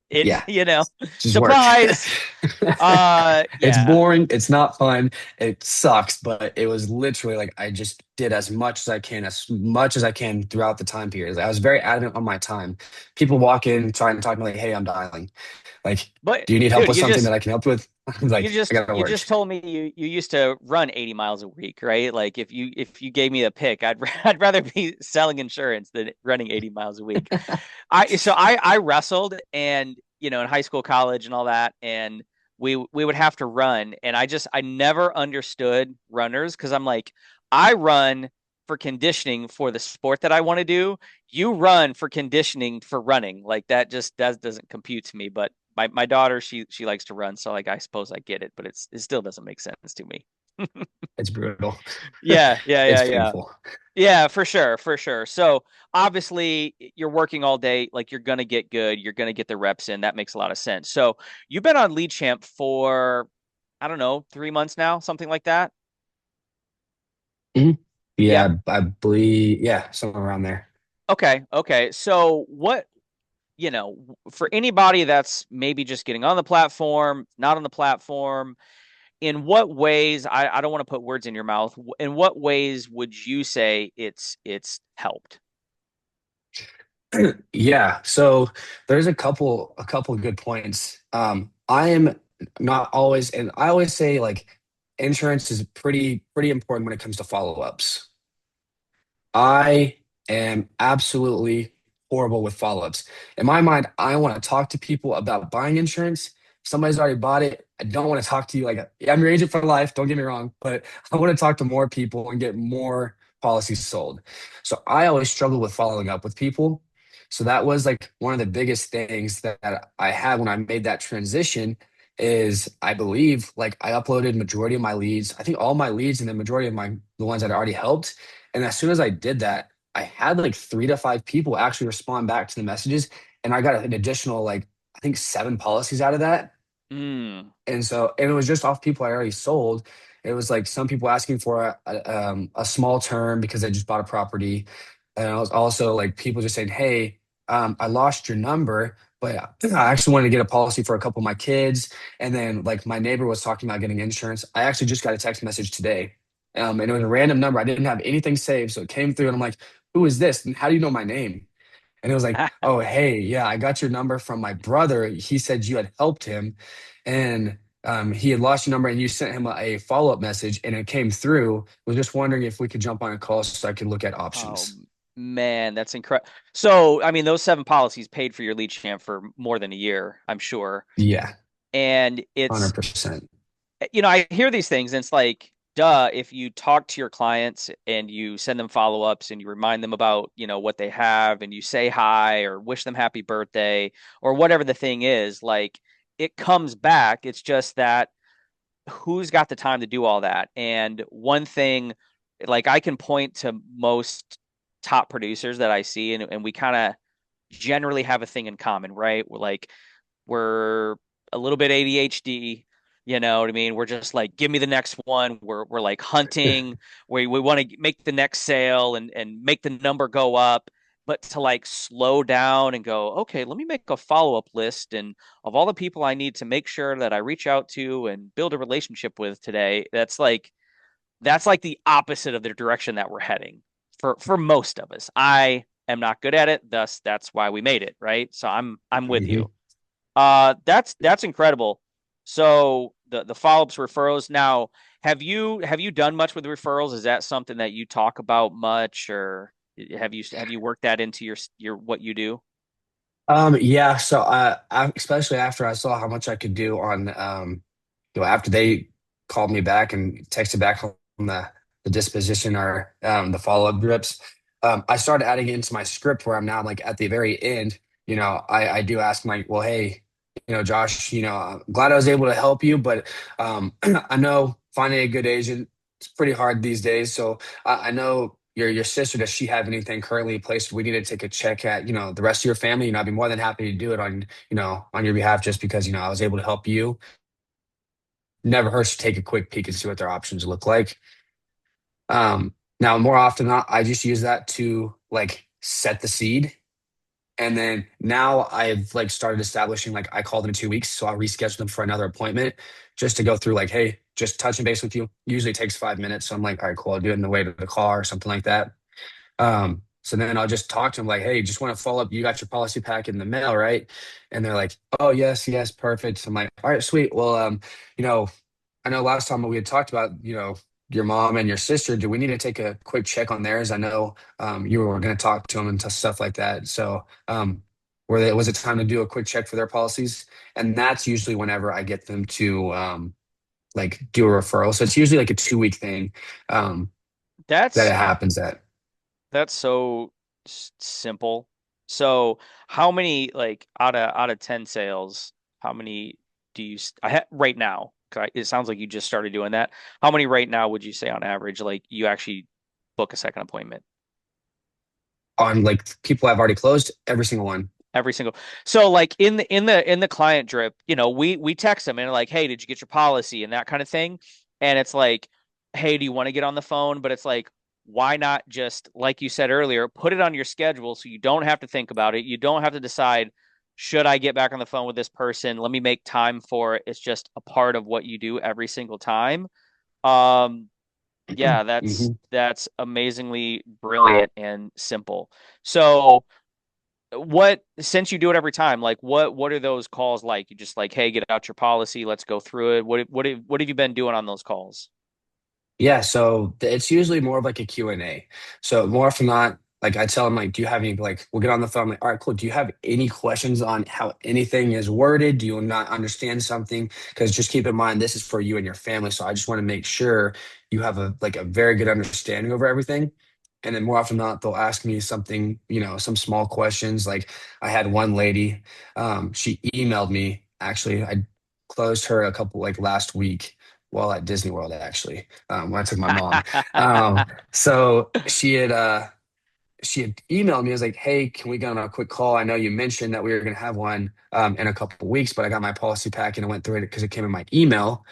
It, Yeah, you know, just work. surprise. It's Yeah. boring. It's not fun. It sucks, but it was literally like I just did as much as I can throughout the time period. I was very adamant on my time. People walk in trying to talk to me like, "Hey, I'm dialing. Like, But do you need help dude, with something that I can help with?" I'm you like, I just gotta you work. just told me you used to run 80 miles a week, right? Like if you gave me a pick, I'd rather be selling insurance than running 80 miles a week. I wrestled and in high school, college and all that, and we would have to run, and I never understood runners because I'm like, I run for conditioning for the sport that I want to do. You run for conditioning for running. Like that doesn't compute to me. But my daughter, she likes to run, so like I suppose I get it, but it still doesn't make sense to me. It's brutal. Yeah, yeah, It's yeah, yeah. painful. Yeah, for sure, for sure. So obviously you're working all day, like you're gonna get good, you're gonna get the reps in. That makes a lot of sense. So you've been on Lead Champ for, I don't know, 3 months now, something like that. Mhm. Yeah. Yeah, I believe. Yeah, somewhere around there. Okay. Okay. So what, for anybody that's maybe just getting on the platform, not on the platform, in what ways, I don't want to put words in your mouth, in what ways would you say it's helped? Yeah, so there's a couple of good points. I am not always, and I always say like insurance is pretty important when it comes to follow-ups. I am absolutely horrible with follow-ups. In my mind, I want to talk to people about buying insurance. Somebody's already bought it. I don't want to talk to you like yeah, I'm your agent for life. Don't get me wrong, but I want to talk to more people and get more policies sold. So I always struggle with following up with people. So that was like one of the biggest things that I had when I made that transition is I believe like I uploaded majority of my leads. I think all my leads and the majority of the ones that I already helped and as soon as I did that, I had like 3 to 5 people actually respond back to the messages, and I got an additional like I think 7 policies out of that. Mm. And it was just off people I already sold. It was like some people asking for a small term because they just bought a property, and it was also like people just saying, "Hey, I lost your number, but I actually wanted to get a policy for a couple of my kids." And then like my neighbor was talking about getting insurance. I actually just got a text message today, and it was a random number. I didn't have anything saved, so it came through, and I'm like, "Who is this? And how do you know my name?" And it was like, "Oh, hey, yeah, I got your number from my brother. He said you had helped him, and he had lost your number, and you sent him a follow-up message, and it came through. Was just wondering if we could jump on a call so I could look at Oh options." man, that's incredible. So, I mean, those 7 policies paid for your lead champ for more than a year, I'm sure. Yeah, And it's, 100%. I hear these things and it's like, duh, if you talk to your clients and you send them follow-ups and you remind them about, what they have and you say hi or wish them happy birthday or whatever the thing is, like it comes back. It's just that who's got the time to do all that? And one thing, like I can point to most top producers that I see, and we kind of generally have a thing in common, right? We're a little bit ADHD. You know what I mean? We're just like, give me the next one. We're like hunting. We want to make the next sale and make the number go up. But to like slow down and go, okay, let me make a follow up list and of all the people I need to make sure that I reach out to and build a relationship with today. That's like the opposite of the direction that we're heading for most of us. I am not good at it, thus that's why we made it, right? So I'm with you. Mhm. That's incredible. So the follow-ups referrals. Now, have you done much with referrals? Is that something that you talk about much, or have you worked that into your what you do? Yeah, so especially after I saw how much I could do on, after they called me back and texted back on the disposition or the follow-up drips, I started adding it into my script where I'm now like at the very end, I do ask them like, well, hey, Josh, I'm glad I was able to help you, but I know finding a good agent is pretty hard these days. So I know your sister, does she have anything currently in place? We need to take a check at, the rest of your family. I'd be more than happy to do it on your behalf just because, I was able to help you. Never hurts to take a quick peek and see what their options look like. Now more often than not, I just use that to like set the seed. And then now I've like started establishing like I call them in 2 weeks, so I'll reschedule them for another appointment just to go through like, hey, just touching base with you. Usually takes 5 minutes, so I'm like, all right, cool. I'll do it in the way to the car or something like that. So then I'll just talk to them like, hey, just want to follow up. You got your policy pack in the mail, right? And they're like, oh yes, yes, perfect. So I'm like, all right, sweet. Well, you know, I know last time we had talked about, your mom and your sister. Do we need to take a quick check on theirs? I know you were going to talk to them and stuff like that. So was it time to do a quick check for their policies? And that's usually whenever I get them to like do a referral. So it's usually like a 2 week thing that it That's happens at. that's so simple. So how many like out of 10 sales, how many do you right now? 'Cause it sounds like you just started doing that. How many right now would you say on average like you actually book a second appointment? On like people I've already closed, every single one. Every single. So like in the client drip, we text them and like, hey, did you get your policy and that kind of thing. And it's like, hey, do you want to get on the phone? But it's like, why not just like you said earlier, put it on your schedule so you don't have to think about it. You don't have to decide, should I get back on the phone with this person? Let me make time for it. It's just a part of what you do every single time. Um, yeah, that's Hmm. that's amazingly brilliant and simple. So what since you do it every time, like what are those calls like? You just like, hey, get out your policy, let's go through it. What have you been doing on those calls? Yeah, so it's usually more of like a Q and A. So more often than not, like I tell them, like, do you have any, like, we'll get on the phone, like, all right, cool. Do you have any questions on how anything is worded? Do you not understand something? Because just keep in mind, this is for you and your family. So I just want to make sure you have a very good understanding over everything. And then more often than not, they'll ask me something, some small questions. Like I had one lady, she emailed me, actually, I closed her a couple like last week while at Disney World, actually, when I took my mom. Um, so she had emailed me. I was like, "Hey, can we get on a quick call? I know you mentioned that we were going to have one in a couple of weeks, but I got my policy pack and I went through it because it came in my email.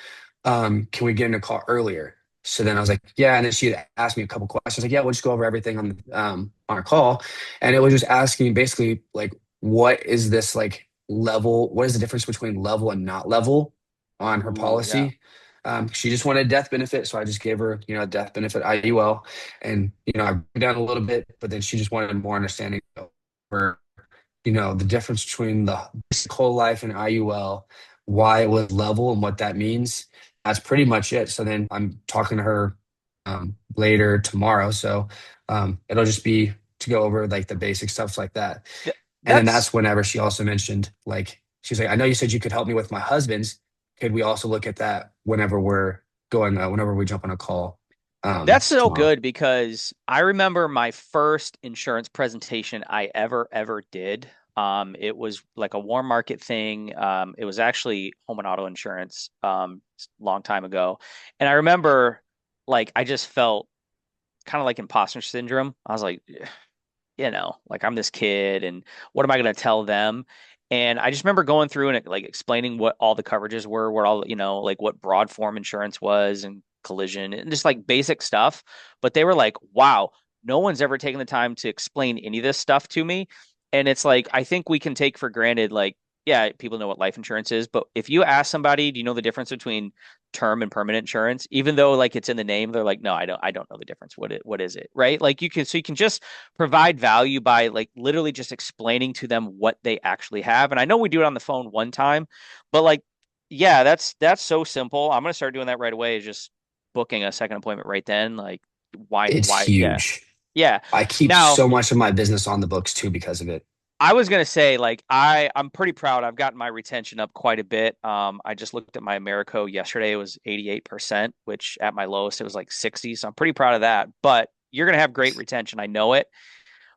Can we get in a call earlier?" So then I was like, "Yeah." And then she had asked me a couple questions. Like, "Yeah, we'll just go over everything on our call," and it was just asking basically like, "What is this like level? What is the difference between level and not level on her Ooh, yeah. policy?" She just wanted a death benefit, so I just gave her, a death benefit IUL, and I broke it down a little bit, but then she just wanted more understanding over, the difference between the basic whole life and IUL, why it was level and what that means. That's pretty much it. So then I'm talking to her later tomorrow, so it'll just be to go over like the basic stuff like that. Th- And then that's that's whenever she also mentioned, like, she's like, I know you said you could help me with my husband's. Could we also look at that whenever we jump on a call that's so tomorrow? good because I remember my first insurance presentation I ever did. It was like a warm market thing. It was actually home and auto insurance, long time ago. And I remember like I just felt kind of like imposter syndrome. I was like, like I'm this kid and what am I going to tell them? And I just remember going through and like explaining what all the coverages were, what all, like what broad form insurance was and collision and just like basic stuff. But they were like, wow, no one's ever taken the time to explain any of this stuff to me. And it's like, I think we can take for granted, like, yeah, people know what life insurance is, but if you ask somebody, do you know the difference between term and permanent insurance? Even though like it's in the name, they're like, no, I don't know the difference. What is it? Right? Like you can just provide value by like literally just explaining to them what they actually have. And I know we do it on the phone one time, but like, yeah, that's so simple. I'm gonna start doing that right away. Is just booking a second appointment right then. Like, It's yeah, huge. yeah. I keep Now, so much of my business on the books too because of it. I was gonna say like I'm pretty proud. I've gotten my retention up quite a bit. I just looked at my Americo yesterday. It was 88%, which at my lowest it was like 60. So I'm pretty proud of that. But you're gonna have great retention. I know it.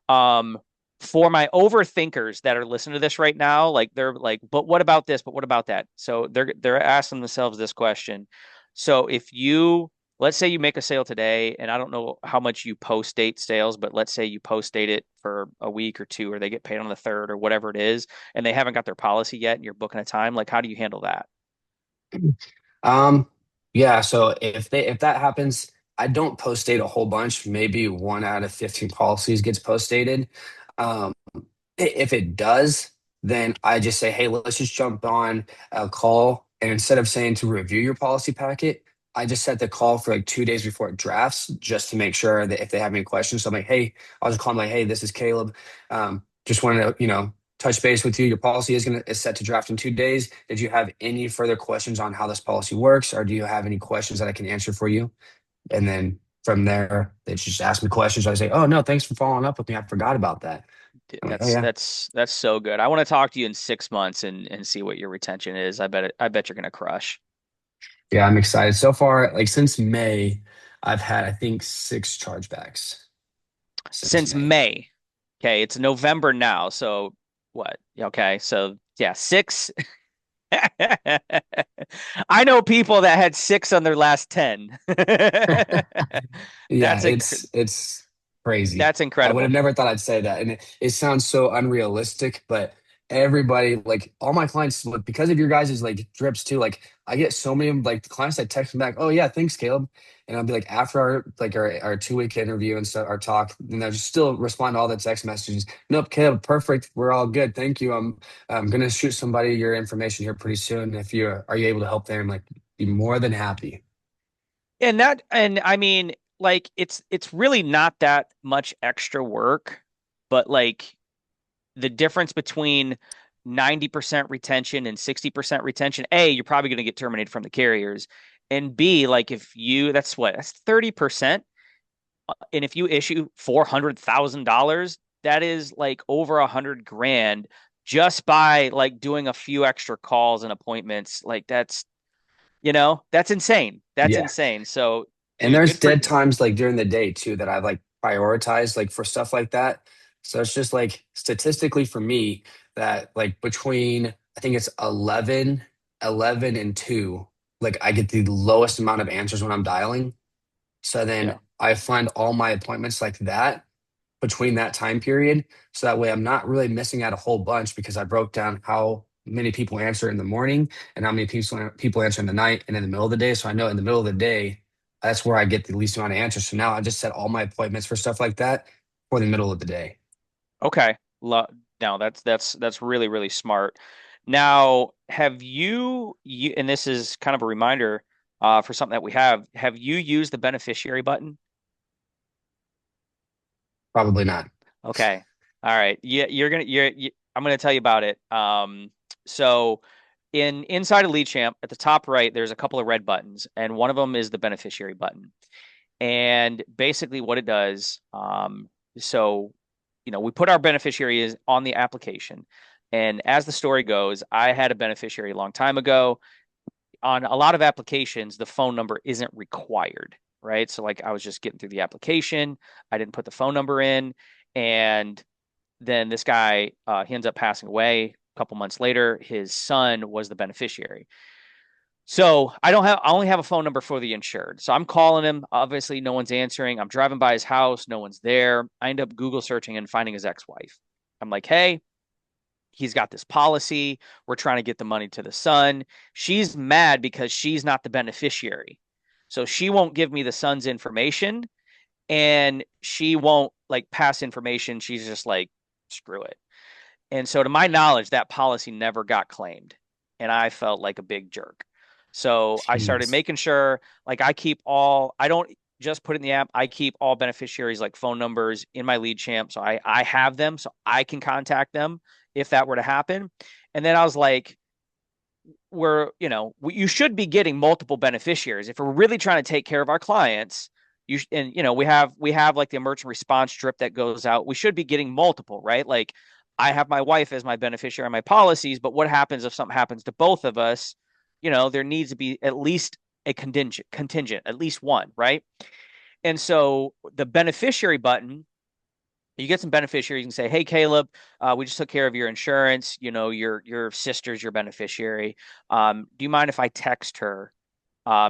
Um, for my overthinkers that are listening to this right now, like they're like, but what about this? But what about that? So they're asking themselves this question. So if you let's say you make a sale today, and I don't know how much you post date sales, but let's say you post date it for a week or two, or they get paid on the third or whatever it is, and they haven't got their policy yet, and you're booking a time. Like, how do you handle that? Um, yeah, so if that happens, I don't post date a whole bunch. Maybe one out of 15 policies gets post dated. Um, If it does, then I just say, hey, let's just jump on a call. And instead of saying to review your policy packet, I just set the call for like 2 days before it drafts just to make sure that if they have any questions. So I'm like, hey, I'll just call them like, hey, this is Caleb. Just wanted to, touch base with you. Your policy is set to draft in 2 days. Did you have any further questions on how this policy works, or do you have any questions that I can answer for you? And then from there, they just ask me questions. I say, oh no, thanks for following up with me. I forgot about that. Dude, I'm like, oh that's yeah. that's so good. I want to talk to you in 6 months and see what your retention is. I bet you're gonna crush. Yeah, I'm excited. So far, like since May, I've had I think 6 chargebacks since Since May. May. Okay, it's November now. So what? Okay, so yeah, six. I know people that had six on their last 10. Yeah, That's it's crazy. that's I would have incredible. never thought I'd say that, and it sounds so unrealistic, but everybody, like all my clients, like, because of your guys' like drips too, like I get so many like clients that text me back, oh yeah, thanks, Caleb, and I'll be like after our 2 week interview and stuff, our talk, and I just still respond to all the text messages. Nope, Caleb, perfect, we're all good, thank you. I'm gonna shoot somebody your information here pretty soon. If you are you able to help them, like be more than happy. And I mean, like it's really not that much extra work, but like the difference between 90% retention and 60% retention, A, you're probably going to get terminated from the carriers. And B, like if you, that's 30%. And if you issue $400,000, that is like over 100 grand just by like doing a few extra calls and appointments. Like that's insane. That's Yeah. insane. So, And dude, there's good for dead you. times like during the day too that I've like prioritized like for stuff like that. So it's just like statistically for me that like between I think it's 11 and 2, like I get the lowest amount of answers when I'm dialing. So Yeah. then I find all my appointments like that between that time period. So that way I'm not really missing out a whole bunch because I broke down how many people answer in the morning and how many people answer in the night and in the middle of the day. So I know in the middle of the day, that's where I get the least amount of answers. So now I just set all my appointments for stuff like that for the middle of the day. Okay. Now that's really really smart. Now, and this is kind of a reminder for something that we have you used the beneficiary button? Probably not. Okay. All right. Yeah, I'm gonna tell you about it. So inside of LeadChamp at the top right, there's a couple of red buttons, and one of them is the beneficiary button. And basically what it does, so we put our beneficiaries on the application. And as the story goes, I had a beneficiary a long time ago. On a lot of applications, the phone number isn't required, right? So like I was just getting through the application, I didn't put the phone number in, and then this guy he ends up passing away a couple months later. His son was the beneficiary. So I only have a phone number for the insured. So I'm calling him. Obviously, no one's answering. I'm driving by his house. No one's there. I end up Google searching and finding his ex-wife. I'm like, hey, he's got this policy. We're trying to get the money to the son. She's mad because she's not the beneficiary. So she won't give me the son's information and she won't like pass information. She's just like, screw it. And so, to my knowledge, that policy never got claimed. And I felt like a big jerk. So I started Jeez. making sure, like, I don't just put it in the app. I keep all beneficiaries, like phone numbers in my lead champ. So I have them so I can contact them if that were to happen. And then I was like, you should be getting multiple beneficiaries. If we're really trying to take care of our clients, and we have like the emergency response drip that goes out. We should be getting multiple, right? Like I have my wife as my beneficiary on my policies, but what happens if something happens to both of us? There needs to be at least a contingent, at least one, right? And so the beneficiary button, you get some beneficiaries and say, "Hey, Caleb, we just took care of your insurance. Your sister's your beneficiary. Do you mind if I text her,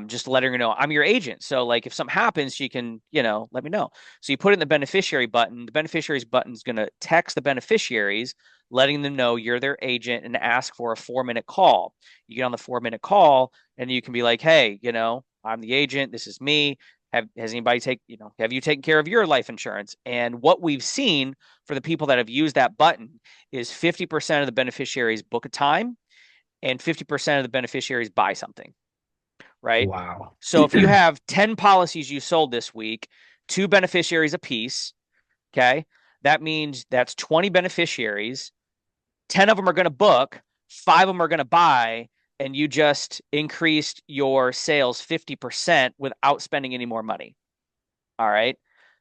just letting her know I'm your agent? So, like, if something happens, she can, let me know." So you put in the beneficiary button. The beneficiaries button is going to text the beneficiaries, letting them know you're their agent and ask for a 4-minute call. You get on the 4-minute call, and you can be like, "Hey, I'm the agent. This is me. Has anybody have you taken care of your life insurance? And what we've seen for the people that have used that button is 50% of the beneficiaries book a time and 50% of the beneficiaries buy something, right? Wow. So if you have 10 policies you sold this week, 2 beneficiaries apiece, okay, that means that's 20 beneficiaries. 10 of them are going to book, 5 of them are going to buy, and you just increased your sales 50% without spending any more money. All right.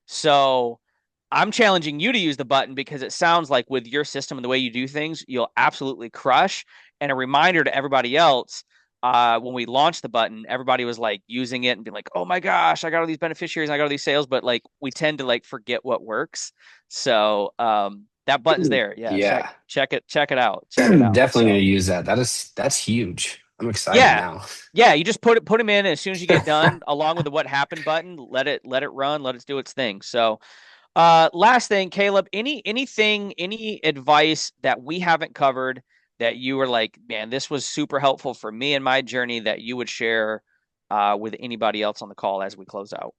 So I'm challenging you to use the button because it sounds like with your system and the way you do things, you'll absolutely crush. And a reminder to everybody else, when we launched the button, everybody was like using it and being like, oh my gosh, I got all these beneficiaries and I got all these sales, but like we tend to like forget what works. So that button's there. Yeah, Yeah. check it out. Check it out. Definitely gonna So use that. That's huge. I'm excited yeah. now. Yeah, you just put them in, and as soon as you get done, along with the what happened button, let it run, let it do its thing. So last thing, Kaleb, any advice that we haven't covered that you were like, man, this was super helpful for me in my journey that you would share with anybody else on the call as we close out?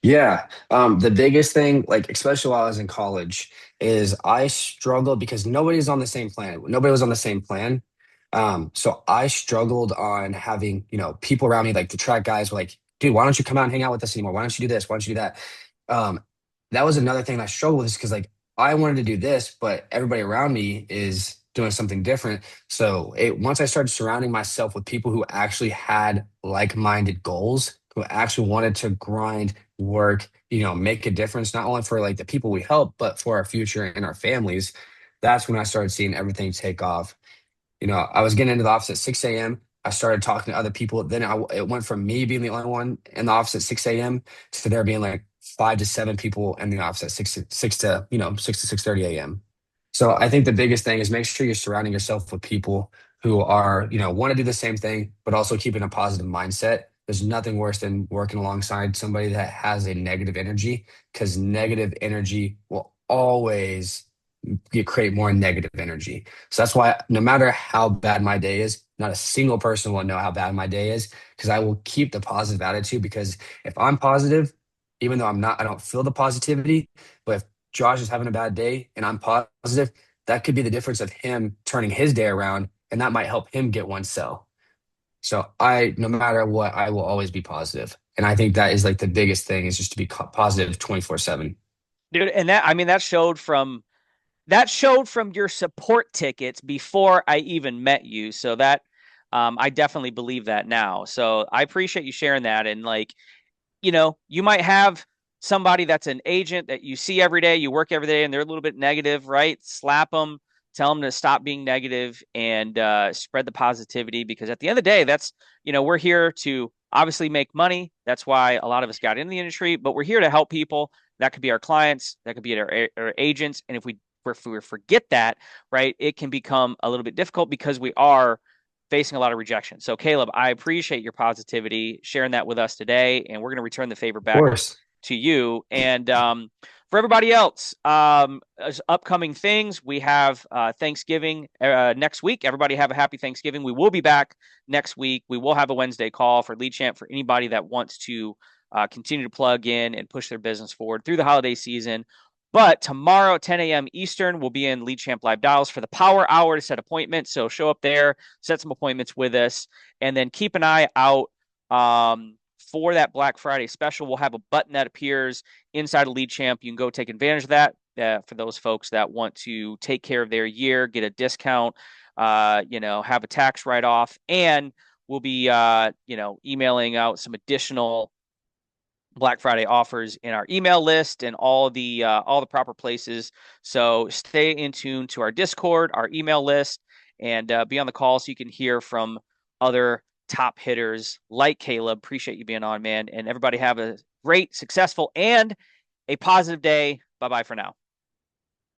Yeah. The biggest thing, like especially while I was in college, is I struggled because nobody's on the same plan. Nobody was on the same plan. So I struggled on having, people around me, like the track guys were like, dude, why don't you come out and hang out with us anymore? Why don't you do this? Why don't you do that? Um, that was another thing that I struggled with because like I wanted to do this, but everybody around me is doing something different. So once I started surrounding myself with people who actually had like-minded goals, who actually wanted to grind, work, make a difference, not only for like the people we help, but for our future and our families, that's when I started seeing everything take off. I was getting into the office at 6 a.m. I started talking to other people. Then it went from me being the only one in the office at 6 a.m. to there being like 5 to 7 people in the office at 6 to 6:30 a.m. So I think the biggest thing is make sure you're surrounding yourself with people who are, want to do the same thing, but also keeping a positive mindset. There's nothing worse than working alongside somebody that has a negative energy, because negative energy will always you create more negative energy. So that's why no matter how bad my day is, not a single person will know how bad my day is, because I will keep the positive attitude. Because if I'm positive, even though I don't feel the positivity, but if Josh is having a bad day and I'm positive, that could be the difference of him turning his day around, and that might help him get one sell. So no matter what, I will always be positive. And I think that is like the biggest thing, is just to be positive 24/7. Dude, and that I mean that showed from your support tickets before I even met you. So that I definitely believe that now. So I appreciate you sharing that. And like, you might have somebody that's an agent that you see every day, you work every day, and they're a little bit negative, right? Slap them, tell them to stop being negative and spread the positivity, because at the end of the day, we're here to obviously make money. That's why a lot of us got in the industry, but we're here to help people. That could be our clients, that could be our agents. And if we forget that, right, it can become a little bit difficult because we are facing a lot of rejection. So, Kaleb, I appreciate your positivity, sharing that with us today, and we're going to return the favor Of back course. to you. And for everybody else, as upcoming things, we have Thanksgiving next week. Everybody have a happy Thanksgiving. We will be back next week. We will have a Wednesday call for Lead Champ for anybody that wants to continue to plug in and push their business forward through the holiday season. But tomorrow at 10 a.m. Eastern, we'll be in Lead Champ Live Dials for the Power Hour to set appointments. So show up there, set some appointments with us, and then keep an eye out for that Black Friday special. We'll have a button that appears inside of Lead Champ. You can go take advantage of that for those folks that want to take care of their year, get a discount, have a tax write-off, and we'll be, emailing out some additional Black Friday offers in our email list and all the proper places. So stay in tune to our Discord, our email list, and be on the call so you can hear from other top hitters like Kaleb. Appreciate you being on, man. And everybody have a great, successful, and a positive day. Bye bye for now.